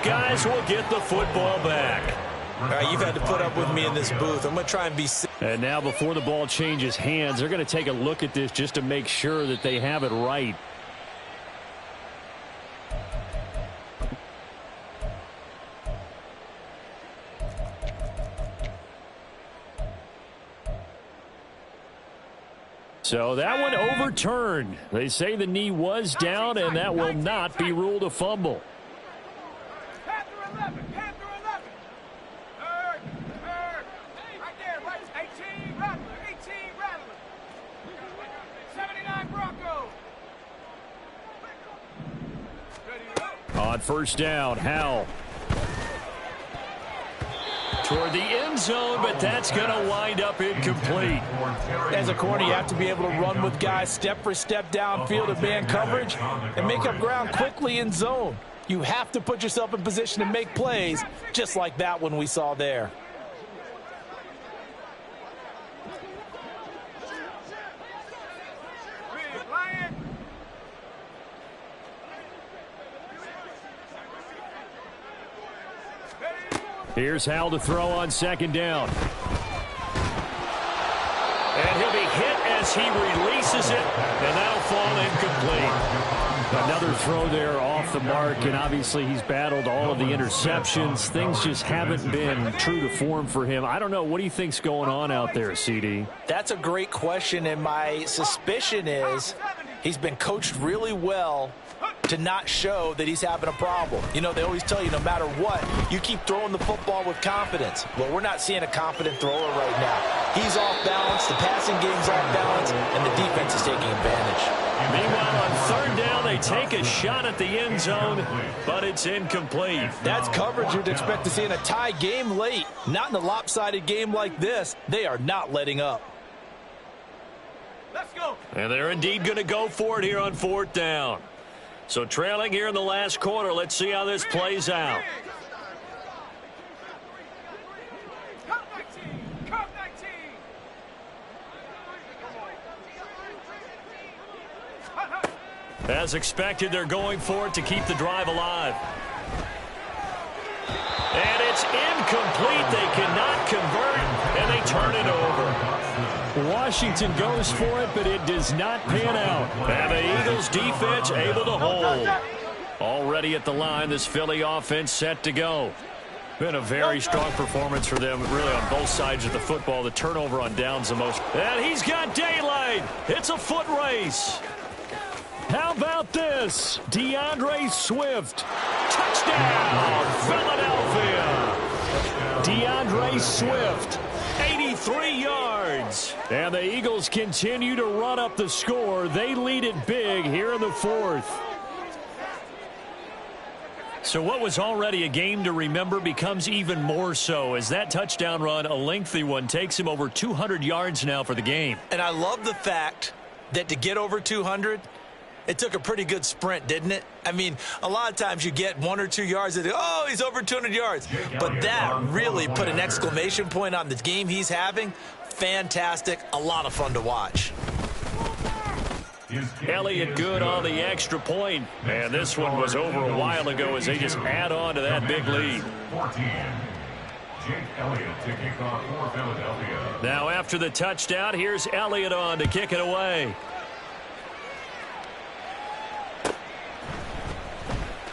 Guys will get the football back. All right, you've had to put up with me in this booth. I'm going to try and be... And now before the ball changes hands, they're going to take a look at this just to make sure that they have it right. So that one overturned. They say the knee was down, and that will not be ruled a fumble. Panther 11, Panther 11. Third. Right there, right. 18 Rattler, 18 Rattler. 79 Bronco. On first down, Howell. Toward the end zone, but that's going to wind up incomplete. As a corner, you have to be able to run with guys step for step downfield in man coverage and make up ground quickly in zone. You have to put yourself in position to make plays just like that one we saw there. Here's Howell to throw on second down. And he'll be hit as he releases it, and that'll fall incomplete. Another throw there off the mark, and obviously he's battled all of the interceptions. Things just haven't been true to form for him. I don't know. What do you think's going on out there, CD? That's a great question, and my suspicion is he's been coached really well to not show that he's having a problem. You know, they always tell you no matter what, you keep throwing the football with confidence. Well, we're not seeing a confident thrower right now. He's off balance, the passing game's off balance, and the defense is taking advantage. Meanwhile, on third down, they take a shot at the end zone, but it's incomplete. That's coverage you'd expect to see in a tie game late. Not in a lopsided game like this. They are not letting up. Let's go. And they're indeed going to go for it here on fourth down. So trailing here in the last quarter. Let's see how this plays out. Cup 19. Cup 19. As expected, they're going for it to keep the drive alive. And it's incomplete. They cannot convert, and they turn it over. Washington goes for it, but it does not pan out. And the Eagles defense able to hold. Already at the line, this Philly offense set to go. Been a very strong performance for them, really, on both sides of the football. The turnover on downs the most. And he's got daylight. It's a foot race. How about this? DeAndre Swift. Touchdown, Philadelphia. DeAndre Swift, 83 yards. And the Eagles continue to run up the score. They lead it big here in the fourth. So what was already a game to remember becomes even more so as that touchdown run, a lengthy one, takes him over 200 yards now for the game. And I love the fact that to get over 200, it took a pretty good sprint, didn't it? I mean, a lot of times you get 1 or 2 yards and oh, he's over 200 yards. But that really put an exclamation point on the game he's having. Fantastic. A lot of fun to watch. Elliott good on the extra point. And this one was over a while ago as they just add on to that big lead. 14. Jake Elliott to kick off for Philadelphia. Now after the touchdown, here's Elliott on to kick it away.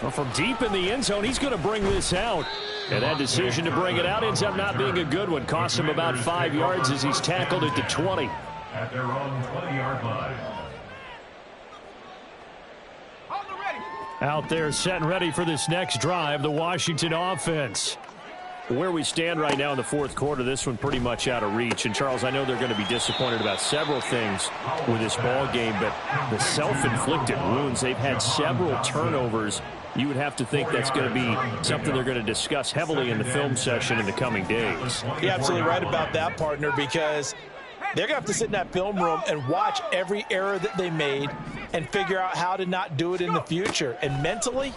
Well, from deep in the end zone, he's going to bring this out. And that decision to bring it out ends up not being a good one. Costs him about 5 yards as he's tackled at the 20. At their own 20-yard line. Out there set and ready for this next drive, the Washington offense. Where we stand right now in the fourth quarter, this one pretty much out of reach. And, Charles, I know they're going to be disappointed about several things with this ball game, but the self-inflicted wounds, they've had several turnovers. You would have to think that's going to be something they're going to discuss heavily in the film session in the coming days. You're absolutely right about that, partner, because they're going to have to sit in that film room and watch every error that they made and figure out how to not do it in the future. And mentally,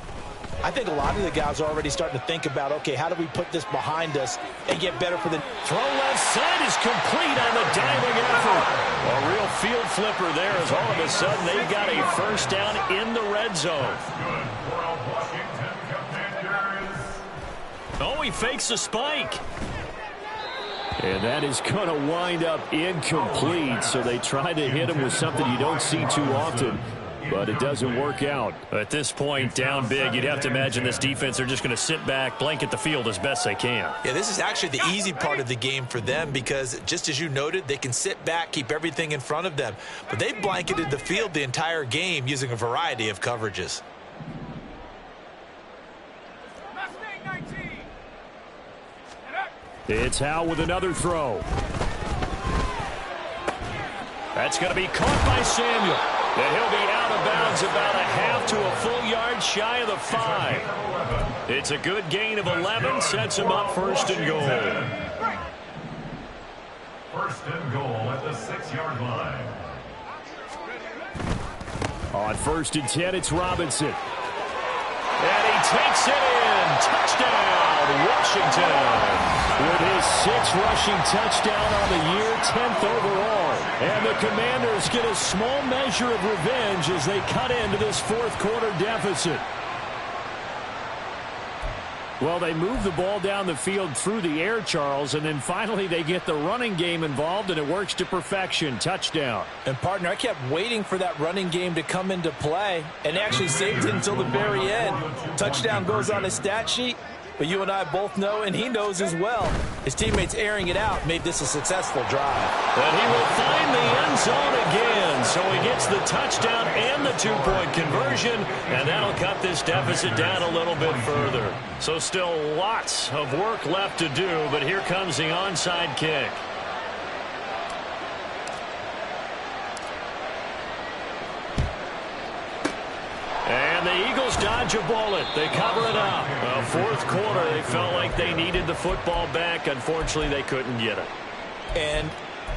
I think a lot of the guys are already starting to think about, okay, how do we put this behind us and get better for the... Throw left side is complete on the diving effort. A real field flipper there as all of a sudden they've got a first down in the red zone. Oh, he fakes a spike. And that is going to wind up incomplete, so they try to hit him with something you don't see too often, but it doesn't work out. At this point, down big, you'd have to imagine this defense are just going to sit back, blanket the field as best they can. Yeah, this is actually the easy part of the game for them because, just as you noted, they can sit back, keep everything in front of them. But they've blanketed the field the entire game using a variety of coverages. It's Howe with another throw. That's going to be caught by Samuel. And he'll be out of bounds about a half to a full yard shy of the 5. It's a good gain of 11. Sets him up first and goal. First and goal at the 6-yard line. On first and 10, it's Robinson. And he takes it in. Touchdown, Washington. With his 6th rushing touchdown on the year, 10th overall. And the Commanders get a small measure of revenge as they cut into this fourth quarter deficit. Well, they move the ball down the field through the air, Charles, and then finally they get the running game involved, and it works to perfection. Touchdown. And, partner, I kept waiting for that running game to come into play and actually saved it until the very end. Touchdown goes on his stat sheet. But you and I both know, and he knows as well, his teammates airing it out made this a successful drive. And he will find the end zone again. So he gets the touchdown and the 2-point conversion, and that'll cut this deficit down a little bit further. So still lots of work left to do, but here comes the onside kick. And the Eagles dodge a bullet. They cover it up. Fourth quarter, they felt like they needed the football back. Unfortunately, they couldn't get it. And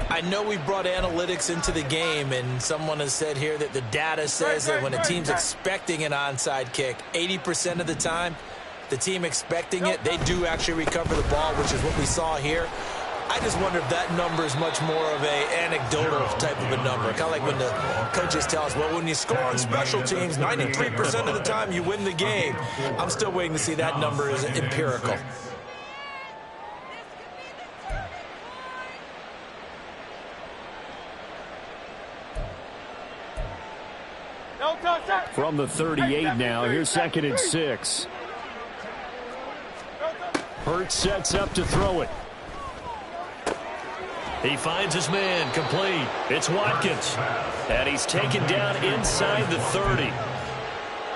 I know we brought analytics into the game, and someone has said here that the data says that when a team's expecting an onside kick, 80% of the time, the team expecting it, they do actually recover the ball, which is what we saw here. I just wonder if that number is much more of an anecdotal type of a number. Kind of like when the coaches tell us, well, when you score on special teams, 93% of the time you win the game. I'm still waiting to see that number is empirical. from the 38 now. Here's 2nd and 6. Hurts sets up to throw it. He finds his man, complete. It's Watkins. And he's taken down inside the 30.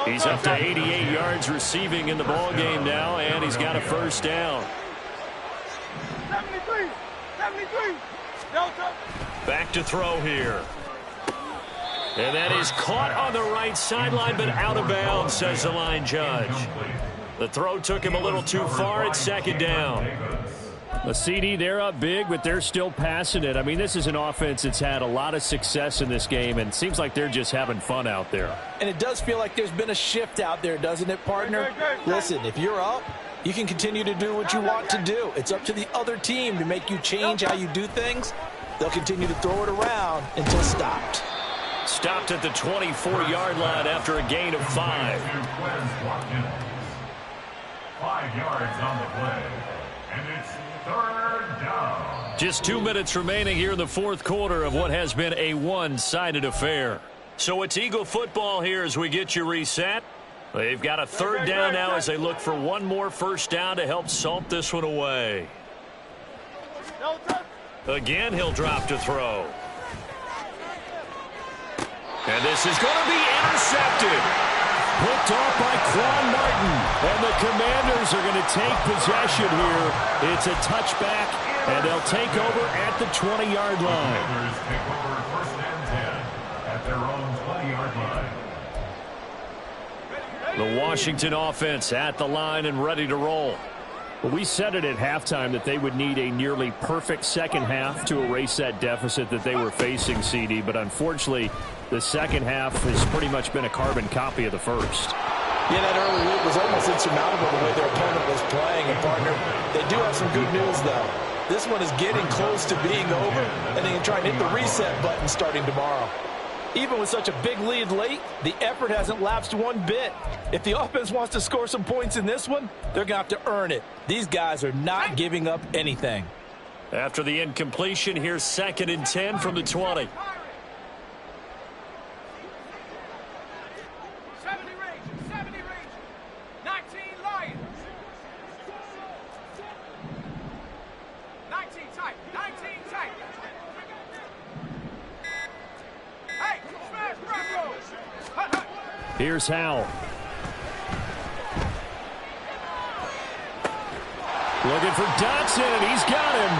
He's up to 88 yards receiving in the ball game now, and he's got a first down. 73, 73. Delta. Back to throw here. And that is caught on the right sideline, but out of bounds, says the line judge. The throw took him a little too far. It's 2nd down. The CD, they're up big, but they're still passing it. I mean, this is an offense that's had a lot of success in this game, and it seems like they're just having fun out there. And it does feel like there's been a shift out there, doesn't it, partner? Listen, if you're up, you can continue to do what you want to do. It's up to the other team to make you change how you do things. They'll continue to throw it around until stopped. Stopped at the 24-yard line after a gain of 5. 5 yards on the play, and it's 3rd down. Just 2 minutes remaining here in the 4th quarter of what has been a one-sided affair. So it's Eagle football here as we get you reset. They've got a 3rd down now as they look for one more first down to help salt this one away. Again, he'll drop to throw. And this is going to be intercepted. Picked off by Quan Martin. And the Commanders are going to take possession here. It's a touchback, and they'll take over at the 20-yard line. Commanders take over 1st and 10 at their own 20-yard line. The Washington offense at the line and ready to roll. Well, we said it at halftime that they would need a nearly perfect second half to erase that deficit that they were facing, CD. But unfortunately, the second half has pretty much been a carbon copy of the first. Yeah, that early lead was almost insurmountable the way their opponent was playing. And, partner, they do have some good news, though. This one is getting close to being over, and they can try and hit the reset button starting tomorrow. Even with such a big lead late, the effort hasn't lapsed one bit. If the offense wants to score some points in this one, they're going to have to earn it. These guys are not giving up anything. After the incompletion, here's 2nd and 10 from the 20. 70 range, 70 range. 19 Lions. 19 tight, 19 tight. Hey, smash Broncos. Here's Howell. Looking for Dotson, and he's got him.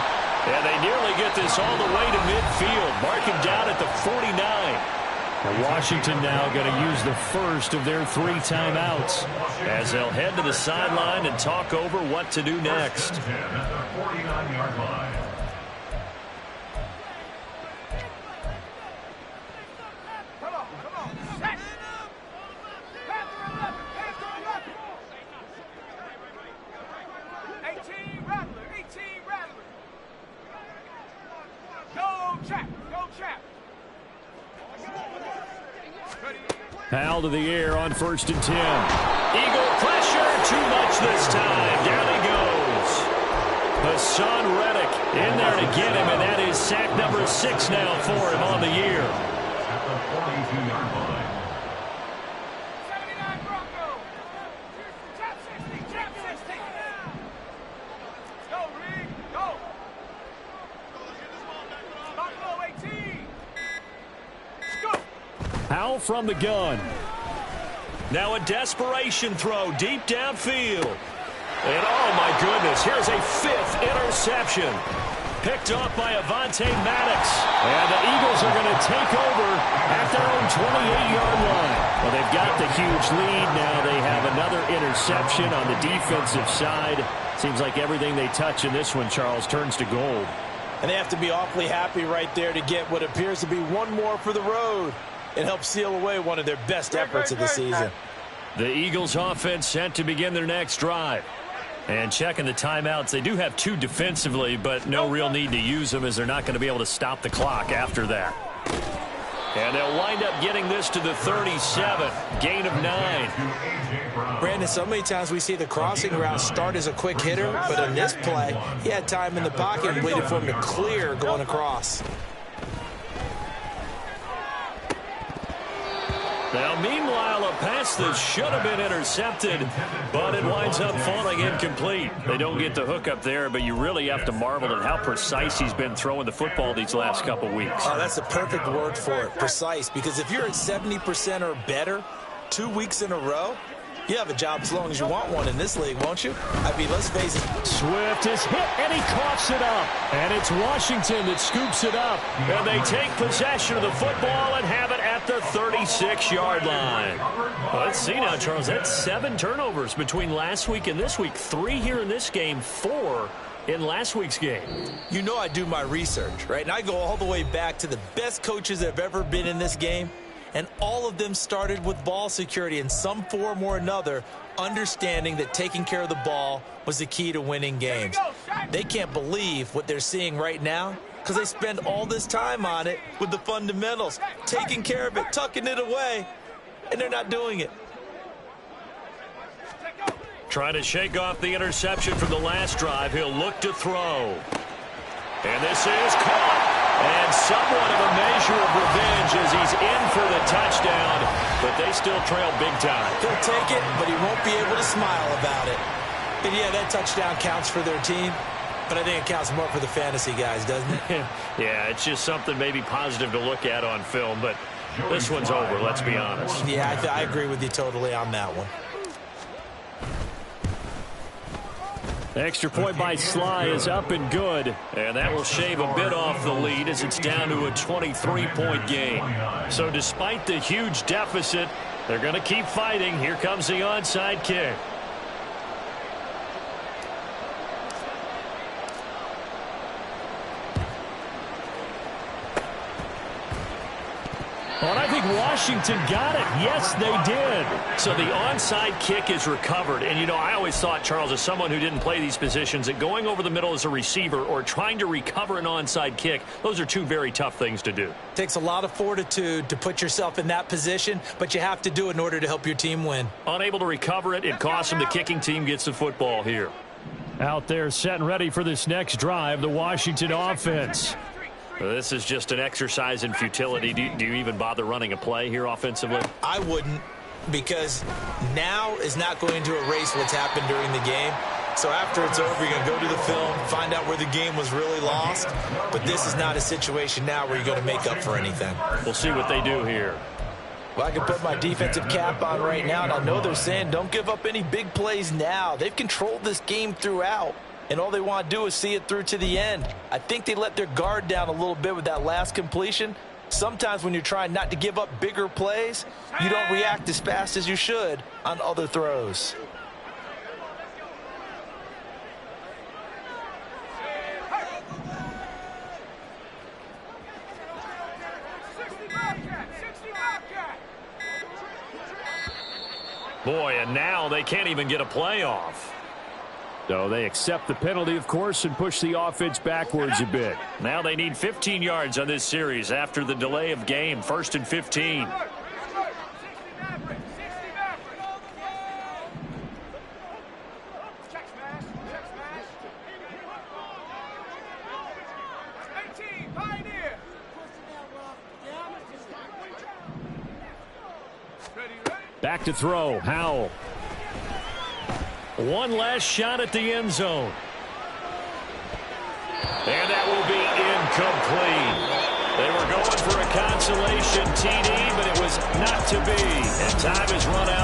And they nearly get this all the way to midfield. Mark him down at the 49. And Washington now going to use the first of their 3 timeouts as they'll head to the sideline and talk over what to do next. 1st and 10 at the 49-yard line. Come on, come on. Set. Panther 11, Panther 11. 18 Rattler, 18 Rattler. Go, Chap, go, Chap. Powell to the air on 1st and 10. Eagle pressure, too much this time. Down he goes. Hassan Reddick in there to get him, and that is sack number 6 now for him on the year. At the 42-yard line. 79 Bronco. Chap 60, Chap 60. Go, Reed, go. Buffalo 18. Scoop. Powell from the gun. Now a desperation throw deep downfield. And oh my goodness, here's a 5th interception. Picked off by Avonte Maddox. And the Eagles are going to take over at their own 28-yard line. Well, they've got the huge lead. Now they have another interception on the defensive side. Seems like everything they touch in this one, Charles, turns to gold. And they have to be awfully happy right there to get what appears to be one more for the road and help seal away one of their best efforts of the season. The Eagles offense set to begin their next drive. And checking the timeouts, they do have 2 defensively, but no real need to use them as they're not going to be able to stop the clock after that. And they'll wind up getting this to the 37, gain of 9. Brandon, so many times we see the crossing route start as a quick hitter, but in this play, he had time in the pocket and waited for him to clear going across. The Now, meanwhile, a pass that should have been intercepted, but it winds up falling incomplete. They don't get the hook up there, but you really have to marvel at how precise he's been throwing the football these last couple weeks. Oh, that's the perfect word for it, precise, because if you're at 70% or better 2 weeks in a row, you have a job as long as you want one in this league, won't you? I mean, let's face it. Swift is hit, and he coughs it up. And it's Washington that scoops it up. And they take possession of the football and have it at the 36-yard line. Well, let's see now, Charles. That's 7 turnovers between last week and this week. 3 here in this game, 4 in last week's game. You know I do my research, right? And I go all the way back to the best coaches that have ever been in this game. And all of them started with ball security in some form or another, understanding that taking care of the ball was the key to winning games. They can't believe what they're seeing right now because they spend all this time on it with the fundamentals, taking care of it, tucking it away, and they're not doing it. Trying to shake off the interception from the last drive. He'll look to throw. And this is caught. And somewhat of a measure of revenge as he's in for the touchdown, but they still trail big time. He'll take it, but he won't be able to smile about it. And yeah, that touchdown counts for their team, but I think it counts more for the fantasy guys, doesn't it? Yeah, it's just something maybe positive to look at on film, but this one's over, let's be honest. Yeah, I agree with you totally on that one. Extra point by Sly is up and good, and that will shave a bit off the lead as it's down to a 23-point game. So despite the huge deficit, they're going to keep fighting. Here comes the onside kick. Well, and I think Washington got it. Yes, they did. So the onside kick is recovered. And, you know, I always thought, Charles, as someone who didn't play these positions, that going over the middle as a receiver or trying to recover an onside kick, those are two very tough things to do. Takes a lot of fortitude to put yourself in that position, but you have to do it in order to help your team win. Unable to recover it, it costs them. The kicking team gets the football here. Out there set and ready for this next drive, the Washington offense. This is just an exercise in futility. Do you even bother running a play here offensively? I wouldn't, because now is not going to erase what's happened during the game. So after it's over, you're going to go to the film, find out where the game was really lost. But this is not a situation now where you're going to make up for anything. We'll see what they do here. Well, I can put my defensive cap on right now, and I know they're saying don't give up any big plays now. They've controlled this game throughout. And all they want to do is see it through to the end. I think they let their guard down a little bit with that last completion. Sometimes when you're trying not to give up bigger plays, you don't react as fast as you should on other throws. Boy, and now they can't even get a play off. So they accept the penalty, of course, and push the offense backwards a bit. Now they need 15 yards on this series after the delay of game. 1st and 15. Back to throw, Howell. One last shot at the end zone. And that will be incomplete. They were going for a consolation TD, but it was not to be. And time is run out.